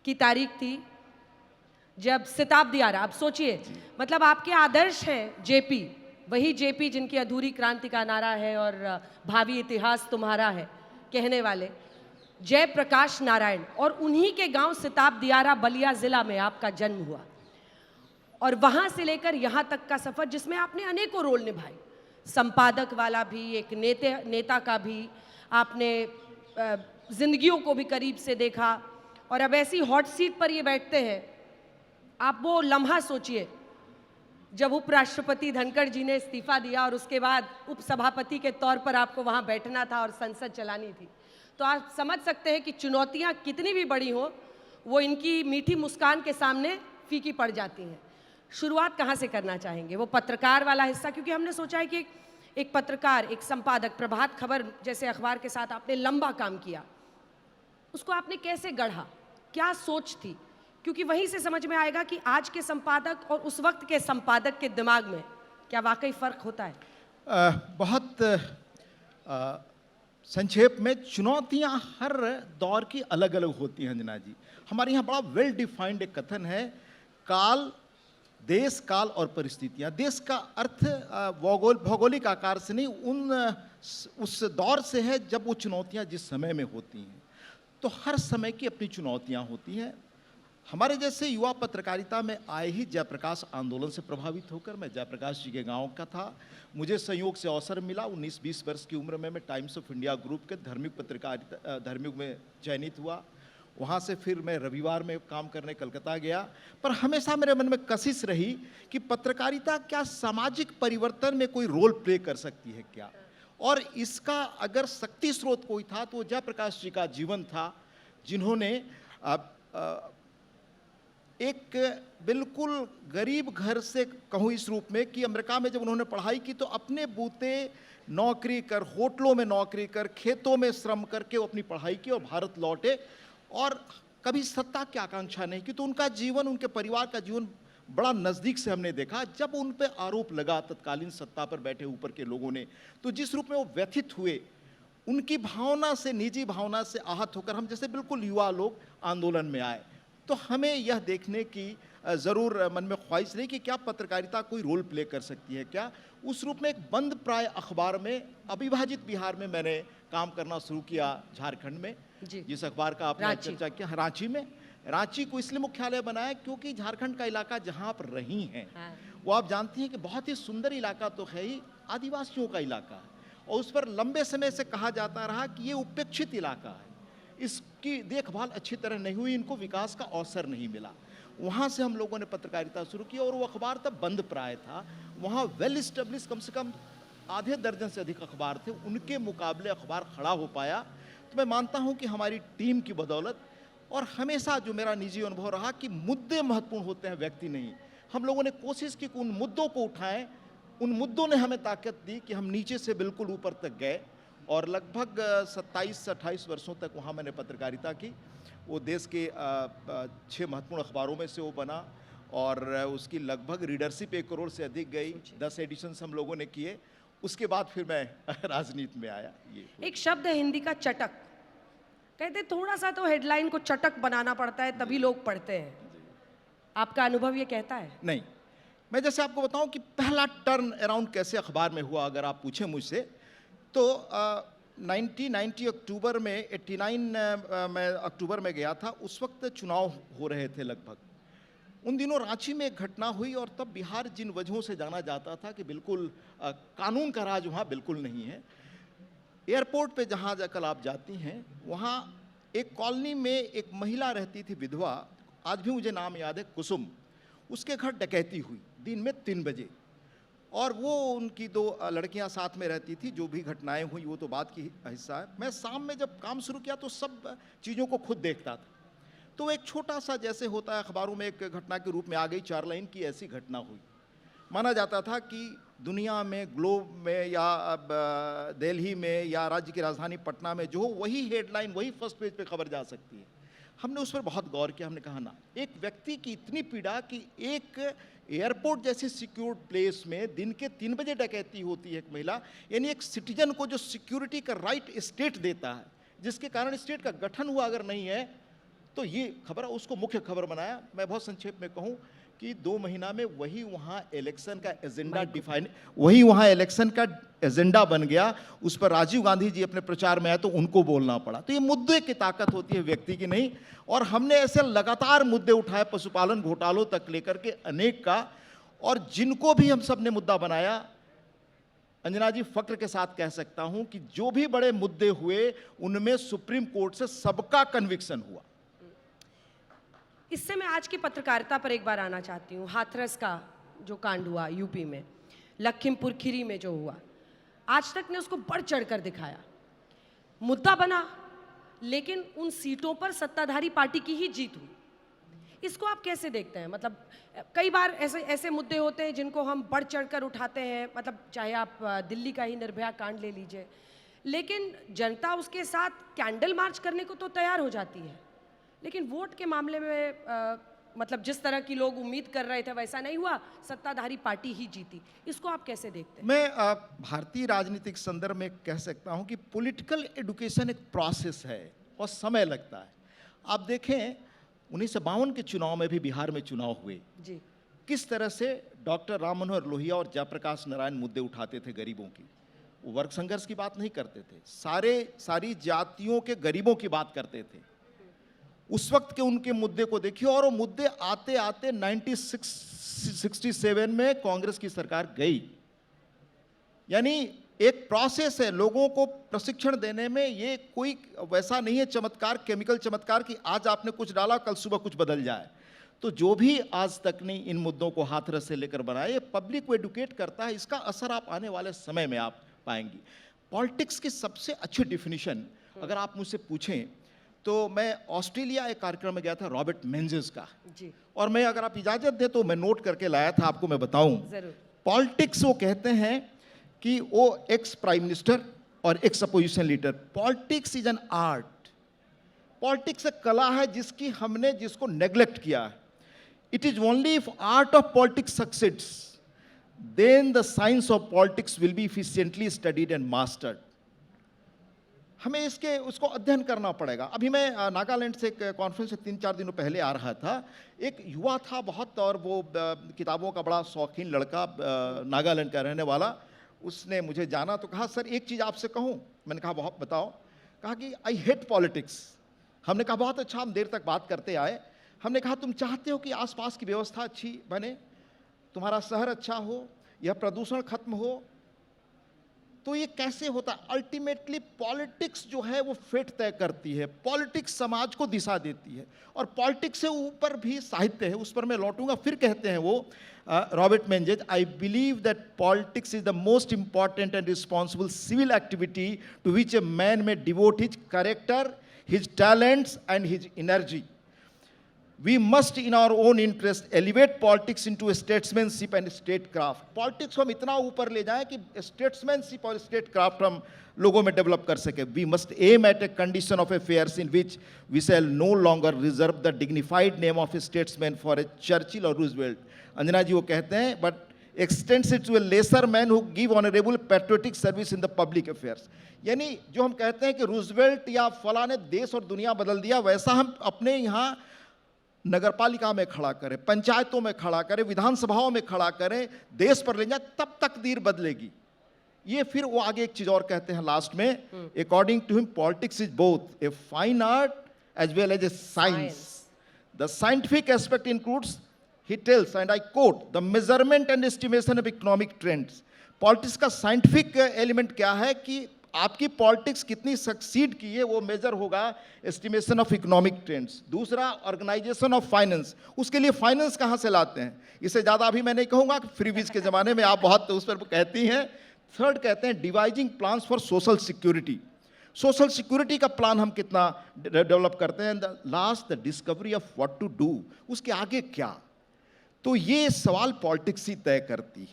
की तारीख थी जब शताब्दी आ रहा। अब सोचिए, मतलब आपके आदर्श हैं जेपी, वही जेपी जिनकी अधूरी क्रांति का नारा है और भावी इतिहास तुम्हारा है कहने वाले जयप्रकाश नारायण, और उन्हीं के गांव सिताबदियारा बलिया जिला में आपका जन्म हुआ। और वहां से लेकर यहां तक का सफर जिसमें आपने अनेकों रोल निभाए, संपादक वाला भी, एक नेता का भी, आपने जिंदगियों को भी करीब से देखा, और अब ऐसी हॉट सीट पर ये बैठते हैं। आप वो लम्हा सोचिए जब उपराष्ट्रपति धनखड़ जी ने इस्तीफा दिया और उसके बाद उपसभापति के तौर पर आपको वहां बैठना था और संसद चलानी थी। तो आप समझ सकते हैं कि चुनौतियां कितनी भी बड़ी हो, वो इनकी मीठी मुस्कान के सामने फीकी पड़ जाती हैं। शुरुआत कहाँ से करना चाहेंगे? वो पत्रकार वाला हिस्सा, क्योंकि हमने सोचा है कि एक पत्रकार, एक संपादक, प्रभात खबर जैसे अखबार के साथ आपने लंबा काम किया, उसको आपने कैसे गढ़ा, क्या सोच थी? क्योंकि वहीं से समझ में आएगा कि आज के संपादक और उस वक्त के संपादक के दिमाग में क्या वाकई फर्क होता है। बहुत संक्षेप में, चुनौतियां हर दौर की अलग अलग होती हैं अंजना जी। हमारे यहाँ बड़ा वेल डिफाइंड एक कथन है, काल, देश, काल और परिस्थितियां। देश का अर्थ भौगोलिक आकार से नहीं, उस दौर से है जब वो चुनौतियां जिस समय में होती हैं। तो हर समय की अपनी चुनौतियां होती हैं। हमारे जैसे युवा पत्रकारिता में आए ही जयप्रकाश आंदोलन से प्रभावित होकर, मैं जयप्रकाश जी के गांव का था। मुझे संयोग से अवसर मिला 19-20 वर्ष की उम्र में मैं टाइम्स ऑफ इंडिया ग्रुप के धर्मयुग में चयनित हुआ। वहाँ से फिर मैं रविवार में काम करने कलकत्ता गया। पर हमेशा मेरे मन में कशिश रही कि पत्रकारिता क्या सामाजिक परिवर्तन में कोई रोल प्ले कर सकती है क्या, और इसका अगर शक्ति स्रोत कोई था तो जयप्रकाश जी का जीवन था, जिन्होंने एक बिल्कुल गरीब घर से, कहूँ इस रूप में कि अमेरिका में जब उन्होंने पढ़ाई की तो अपने बूते नौकरी कर, होटलों में नौकरी कर, खेतों में श्रम करके वो अपनी पढ़ाई की और भारत लौटे, और कभी सत्ता की आकांक्षा नहीं की। तो उनका जीवन, उनके परिवार का जीवन बड़ा नज़दीक से हमने देखा। जब उन पर आरोप लगा तत्कालीन सत्ता पर बैठे ऊपर के लोगों ने, तो जिस रूप में वो व्यथित हुए, उनकी भावना से, निजी भावना से आहत होकर हम जैसे बिल्कुल युवा लोग आंदोलन में आए। तो हमें यह देखने की ज़रूर मन में ख्वाहिश रही कि क्या पत्रकारिता कोई रोल प्ले कर सकती है क्या। उस रूप में एक बंद प्राय अखबार में, अविभाजित बिहार में मैंने काम करना शुरू किया, झारखंड में, जिस अखबार का आपने चर्चा किया, रांची में। रांची को इसलिए मुख्यालय बनाया क्योंकि झारखंड का इलाका जहाँ आप रही हैं, वो आप जानती हैं कि बहुत ही सुंदर इलाका तो है ही, आदिवासियों का इलाका है, और उस पर लंबे समय से कहा जाता रहा कि ये उपेक्षित इलाका है, इसकी देखभाल अच्छी तरह नहीं हुई, इनको विकास का अवसर नहीं मिला। वहाँ से हम लोगों ने पत्रकारिता शुरू की, और वो अखबार तब बंद प्राय था। वहाँ वेल इस्टेब्लिश कम से कम आधे दर्जन से अधिक अखबार थे, उनके मुकाबले अखबार खड़ा हो पाया। तो मैं मानता हूँ कि हमारी टीम की बदौलत, और हमेशा जो मेरा निजी अनुभव रहा कि मुद्दे महत्वपूर्ण होते हैं, व्यक्ति नहीं। हम लोगों ने कोशिश की कि उन मुद्दों को उठाएं, उन मुद्दों ने हमें ताकत दी कि हम नीचे से बिल्कुल ऊपर तक गए, और लगभग 27 से 28 वर्षों तक वहाँ मैंने पत्रकारिता की। वो देश के 6 महत्वपूर्ण अखबारों में से वो बना, और उसकी लगभग रीडरशिप 1 करोड़ से अधिक गई। 10 एडिशंस हम लोगों ने किए। उसके बाद फिर मैं राजनीति में आया। ये एक शब्द है हिंदी का, चटक। कहते थोड़ा सा तो हेडलाइन को चटक बनाना पड़ता है, तभी लोग पढ़ते हैं। आपका अनुभव ये कहता है? नहीं, मैं जैसे आपको बताऊं कि पहला टर्न अराउंड कैसे अखबार में हुआ, अगर आप पूछें मुझसे, तो 1990 अक्टूबर में, 89 मैं अक्टूबर में गया था। उस वक्त चुनाव हो रहे थे लगभग। उन दिनों रांची में एक घटना हुई, और तब बिहार जिन वजहों से जाना जाता था कि बिल्कुल कानून का राज वहाँ बिल्कुल नहीं है। एयरपोर्ट पे जहाँ कल आप जाती हैं, वहाँ एक कॉलोनी में एक महिला रहती थी, विधवा, आज भी मुझे नाम याद है, कुसुम। उसके घर डकैती हुई दिन में 3 बजे, और वो उनकी 2 लड़कियां साथ में रहती थी। जो भी घटनाएं हुई वो तो बात की हिस्सा है। मैं शाम में जब काम शुरू किया तो सब चीज़ों को खुद देखता था। तो एक छोटा सा, जैसे होता है अखबारों में, एक घटना के रूप में आ गई 4 लाइन की ऐसी घटना हुई। माना जाता था कि दुनिया में, ग्लोब में, या दिल्ली में, या राज्य की राजधानी पटना में जो वही हेडलाइन, वही फर्स्ट पेज पे खबर जा सकती है। हमने उस पर बहुत गौर किया। हमने कहा ना, एक व्यक्ति की इतनी पीड़ा कि एक एयरपोर्ट जैसे सिक्योर्ड प्लेस में दिन के 3 बजे डकैती होती है एक महिला, यानी एक सिटीजन को जो सिक्योरिटी का राइट स्टेट देता है, जिसके कारण स्टेट का गठन हुआ अगर नहीं है, तो ये खबर उसको मुख्य खबर बनाया। मैं बहुत संक्षेप में कहूं कि 2 महीना में वही वहां इलेक्शन का एजेंडा डिफाइन, वही वहां इलेक्शन का एजेंडा बन गया। उस पर राजीव गांधी जी अपने प्रचार में आए तो उनको बोलना पड़ा। तो ये मुद्दे की ताकत होती है, व्यक्ति की नहीं। और हमने ऐसे लगातार मुद्दे उठाए, पशुपालन घोटालों तक लेकर के अनेक का, और जिनको भी हम सब ने मुद्दा बनाया, अंजना जी फक्र के साथ कह सकता हूं कि जो भी बड़े मुद्दे हुए उनमें सुप्रीम कोर्ट से सबका कन्विक्शन हुआ। इससे मैं आज की पत्रकारिता पर एक बार आना चाहती हूँ। हाथरस का जो कांड हुआ यूपी में, लखीमपुर खीरी में जो हुआ, आज तक ने उसको बढ़ चढ़ कर दिखाया। मुद्दा बना, लेकिन उन सीटों पर सत्ताधारी पार्टी की ही जीत हुई। इसको आप कैसे देखते हैं? मतलब कई बार ऐसे ऐसे मुद्दे होते हैं जिनको हम बढ़ चढ़ कर उठाते हैं, मतलब चाहे आप दिल्ली का ही निर्भया कांड ले लीजिए, लेकिन जनता उसके साथ कैंडल मार्च करने को तो तैयार हो जाती है, लेकिन वोट के मामले में मतलब जिस तरह की लोग उम्मीद कर रहे थे वैसा नहीं हुआ, सत्ताधारी पार्टी ही जीती। इसको आप कैसे देखते हैं? मैं भारतीय राजनीतिक संदर्भ में कह सकता हूं कि पॉलिटिकल एडुकेशन एक प्रोसेस है और समय लगता है। आप देखें 1952 के चुनाव में भी बिहार में चुनाव हुए जी, किस तरह से डॉक्टर राम मनोहर लोहिया और जयप्रकाश नारायण मुद्दे उठाते थे गरीबों की। वो वर्ग संघर्ष की बात नहीं करते थे, सारी जातियों के गरीबों की बात करते थे। उस वक्त के उनके मुद्दे को देखिए, और वो मुद्दे आते आते 1967 में कांग्रेस की सरकार गई। यानी एक प्रोसेस है, लोगों को प्रशिक्षण देने में। ये कोई वैसा नहीं है चमत्कार, केमिकल चमत्कार कि आज आपने कुछ डाला कल सुबह कुछ बदल जाए। तो जो भी आज तक ने इन मुद्दों को हाथरस से लेकर बनाए, पब्लिक को एडुकेट करता है। इसका असर आप आने वाले समय में आप पाएंगी। पॉलिटिक्स की सबसे अच्छी डिफिनीशन अगर आप मुझसे पूछें तो मैं ऑस्ट्रेलिया एक कार्यक्रम में गया था, रॉबर्ट मेंजेस का जी, और मैं अगर आप इजाजत दें तो मैं नोट करके लाया था, आपको मैं बताऊं। जरूर। पॉलिटिक्स वो कहते हैं कि वो एक्स प्राइम मिनिस्टर और ex opposition leader, politics is an art. Politics एक कला है जिसको नेग्लेक्ट किया है। It is only if art of politics succeeds then the science of politics will be efficiently studied and mastered. हमें उसको अध्ययन करना पड़ेगा। अभी मैं नागालैंड से एक कॉन्फ्रेंस से 3-4 दिनों पहले आ रहा था। एक युवा था बहुत, और वो किताबों का बड़ा शौकीन लड़का, नागालैंड का रहने वाला। उसने मुझे जाना तो कहा, सर एक चीज़ आपसे कहूँ। मैंने कहा बहुत बताओ। कहा कि आई हेट पॉलिटिक्स। हमने कहा बहुत अच्छा, हम देर तक बात करते आए। हमने कहा तुम चाहते हो कि आसपास की व्यवस्था अच्छी बने, तुम्हारा शहर अच्छा हो, यह प्रदूषण खत्म हो, तो ये कैसे होता? अल्टीमेटली पॉलिटिक्स जो है वो फेट तय करती है। पॉलिटिक्स समाज को दिशा देती है, और पॉलिटिक्स से ऊपर भी साहित्य है, उस पर मैं लौटूंगा। फिर कहते हैं वो Robert Menzies, I believe that politics is the most important and responsible civil activity to which a man may devote his character, his talents and his energy. We must in our own interest elevate politics into statesmanship and statecraft. Politics को हम इतना ऊपर ले जाएं कि statesmanship और statecraft हम लोगों में डेवलप कर सके. We must aim at a condition of affairs in which we shall no longer reserve the dignified name of a statesman for a Churchill or Roosevelt. Anjana जी वो कहते हैं, but extends it to a lesser man who give honorable patriotic service in the public affairs. यानी जो हम कहते हैं कि Roosevelt या फला ने देश और दुनिया बदल दिया, वैसा हम अपने यहाँ नगरपालिका में खड़ा करें, पंचायतों में खड़ा करें, विधानसभाओं में खड़ा करें, देश पर ले जाए, तब तकदीर बदलेगी. ये फिर वो आगे एक चीज और कहते हैं लास्ट में, according to him politics is both a fine art as well as a science. The scientific aspect includes, he tells, and I quote, the measurement and estimation of economic trends. Politics का scientific element क्या है कि आपकी politics कितनी succeed की है, वो major होगा एस्टिमेशन ऑफ इकोनॉमिक ट्रेंड्स. दूसरा, ऑर्गेनाइजेशन ऑफ फाइनेंस. उसके लिए फाइनेंस कहाँ से लाते हैं, इससे ज़्यादा अभी मैं नहीं कहूँगा कि फ्रीबीज के ज़माने में आप बहुत उस पर कहती हैं. थर्ड कहते हैं devising plans for social security. Social security का प्लान हम कितना डेवलप करते हैं. Last, the discovery of what to do, उसके आगे क्या. तो ये सवाल पॉलिटिक्स ही तय करती है.